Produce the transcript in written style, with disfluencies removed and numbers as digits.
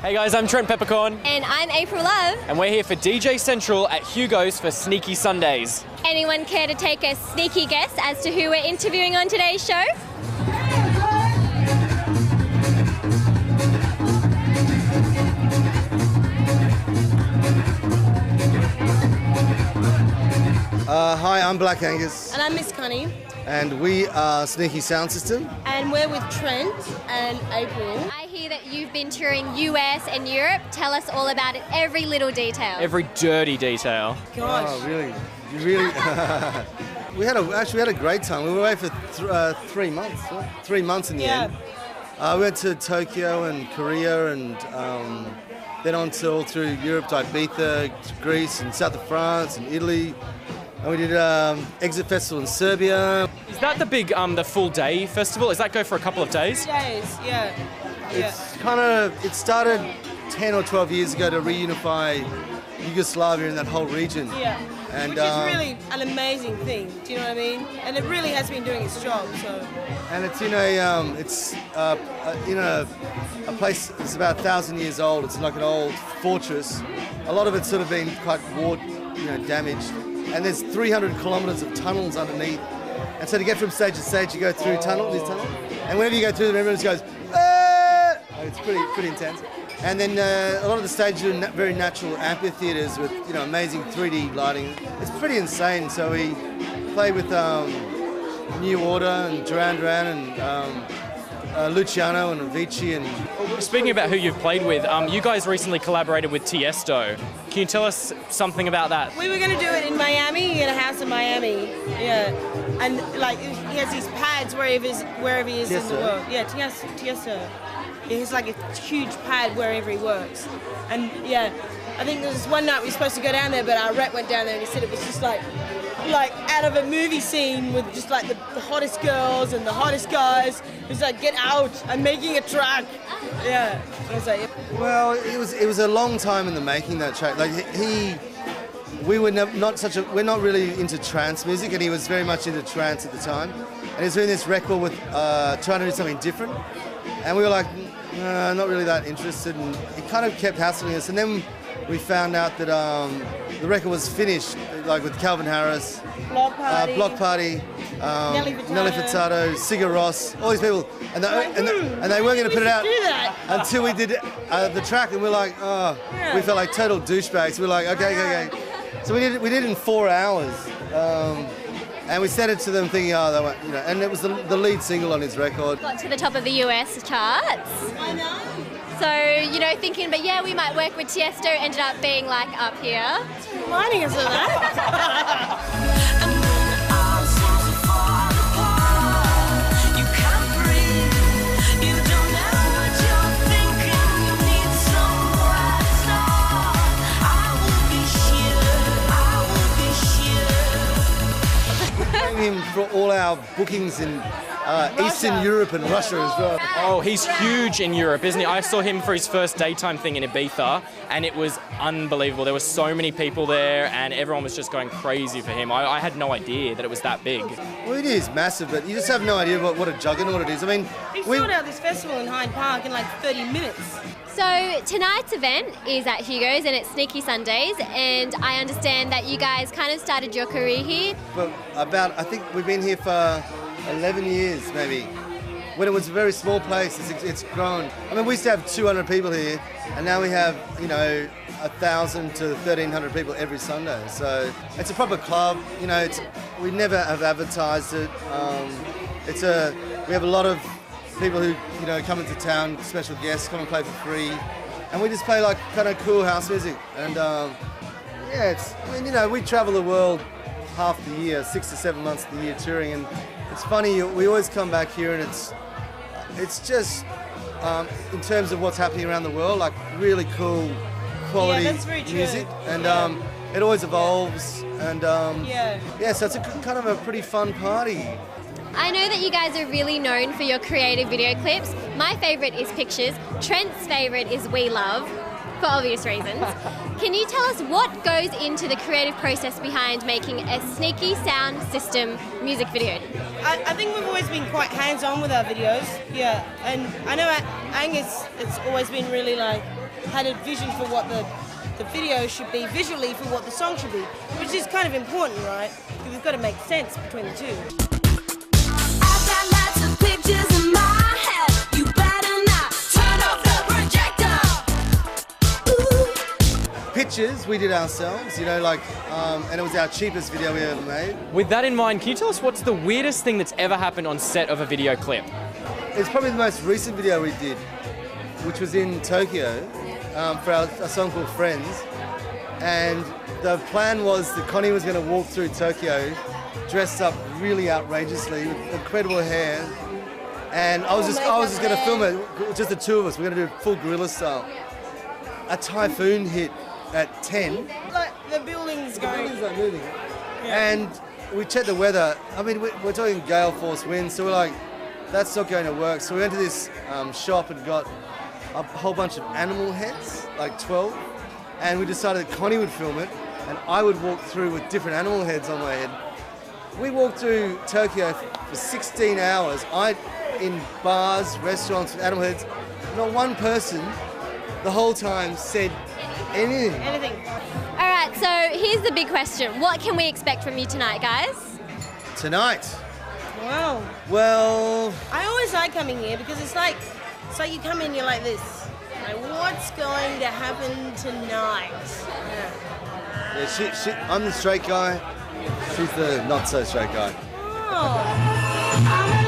Hey guys, I'm Trent Peppercorn. And I'm Aprille Love. And we're here for DJ Central at Hugos for Sneaky Sundays. Anyone care to take a sneaky guess as to who we're interviewing on today's show? Hi, I'm Black Angus. And I'm Miss Connie. And we are Sneaky Sound System. And we're with Trent and Aprille. I hear that you've been touring US and Europe. Tell us all about it, every little detail. Every dirty detail. Gosh. Oh, really? You really? we had a great time. We were away for 3 months. Right? 3 months in the end. We went to Tokyo and Korea and then on to all through Europe to Ibiza, to Greece and south of France and Italy. And we did Exit Festival in Serbia. Is that the big, the full day festival? Does that go for a couple of days? 3 days, yeah. It started 10 or 12 years ago to reunify Yugoslavia and that whole region. Yeah. And, which is really an amazing thing. Do you know what I mean? And it really has been doing its job. So. And it's in a place that's about 1,000 years old. It's like an old fortress. A lot of it's sort of been quite war, damaged. And there's 300 kilometres of tunnels underneath. And so to get from stage to stage, you go through these tunnels. And whenever you go through them, everyone just goes, ah! It's pretty intense. And then a lot of the stages are very natural amphitheatres with amazing 3D lighting. It's pretty insane. So we play with New Order and Duran Duran and Luciano and Avicii. And speaking about who you've played with, you guys recently collaborated with Tiesto. Can you tell us something about that? We were going to do it in Miami. He had a house in Miami. Yeah. And he has these pads wherever he is in the world. Yeah, Tiesto. He has like a huge pad wherever he works. And yeah, I think there was one night we were supposed to go down there, but our rep went down there and he said it was just like out of a movie scene with just like the hottest girls and the hottest guys. It was like, get out, I'm making a track. Yeah. I was like, well, it was a long time in the making, that track. We're not really into trance music, and he was very much into trance at the time. And he was doing this record with trying to do something different. And we were like, not really that interested, and he kind of kept hassling us. And then we found out that the record was finished, like with Calvin Harris, Block Party, Nelly Furtado, Sigur Rós, all these people, and they weren't going to put it out until we did the track, and we're like, we felt like total douchebags. We were like, okay. So we did it in 4 hours. And we sent it to them thinking, and it was the lead single on his record. Got to the top of the US charts. I know. So, thinking, but yeah, we might work with Tiesto, ended up being like up here. Reminding us of that. Him for all our bookings in Eastern Europe and Russia as well. Oh, he's huge in Europe, isn't he? I saw him for his first daytime thing in Ibiza, and it was unbelievable. There were so many people there, and everyone was just going crazy for him. I had no idea that it was that big. Well, it is massive, but you just have no idea what a juggernaut it is. I mean, he sold out this festival in Hyde Park in like 30 minutes. So tonight's event is at Hugos and it's Sneaky Sundays, and I understand that you guys kind of started your career here. But I think we've been here for 11 years maybe. When it was a very small place, it's grown. I mean, we used to have 200 people here, and now we have 1,000 to 1,300 people every Sunday. So it's a proper club. We never have advertised it. We have a lot of people who come into town, special guests, come and play for free, and we just play like kind of cool house music. And we travel the world half the year, 6 to 7 months of the year touring, and it's funny, we always come back here and it's just in terms of what's happening around the world, like really cool quality music, and it always evolves, and so it's kind of a pretty fun party. I know that you guys are really known for your creative video clips. My favourite is Pictures. Trent's favourite is We Love, for obvious reasons. Can you tell us what goes into the creative process behind making a Sneaky Sound System music video? I think we've always been quite hands-on with our videos, and I know Angus, it's always been really like had a vision for what the video should be visually for what the song should be, which is kind of important, right? Because it's got to make sense between the two. I've got lots of pictures in my head. You better not turn off the projector. Ooh. Pictures we did ourselves, you know, like, and it was our cheapest video we ever made. With that in mind, can you tell us what's the weirdest thing that's ever happened on set of a video clip? It's probably the most recent video we did, which was in Tokyo for a song called Friends. And the plan was that Connie was going to walk through Tokyo dressed up really outrageously with incredible hair. And I was just going to film it, just the two of us. We're going to do full guerrilla style. A typhoon hit at 10. Like the building's going. The building's like moving. Yeah. And we checked the weather. I mean, we're talking gale force winds, so we're like, that's not going to work. So we went to this shop and got a whole bunch of animal heads, like 12. And we decided that Connie would film it and I would walk through with different animal heads on my head. We walked through Tokyo for 16 hours. In bars, restaurants with animal heads. Not one person the whole time said anything. All right, so here's the big question. What can we expect from you tonight, guys? Tonight? Wow. Well, I always like coming here because it's like you come in, you're like this. Like, what's going to happen tonight? yeah, I'm the straight guy. She's the not so straight guy. Oh.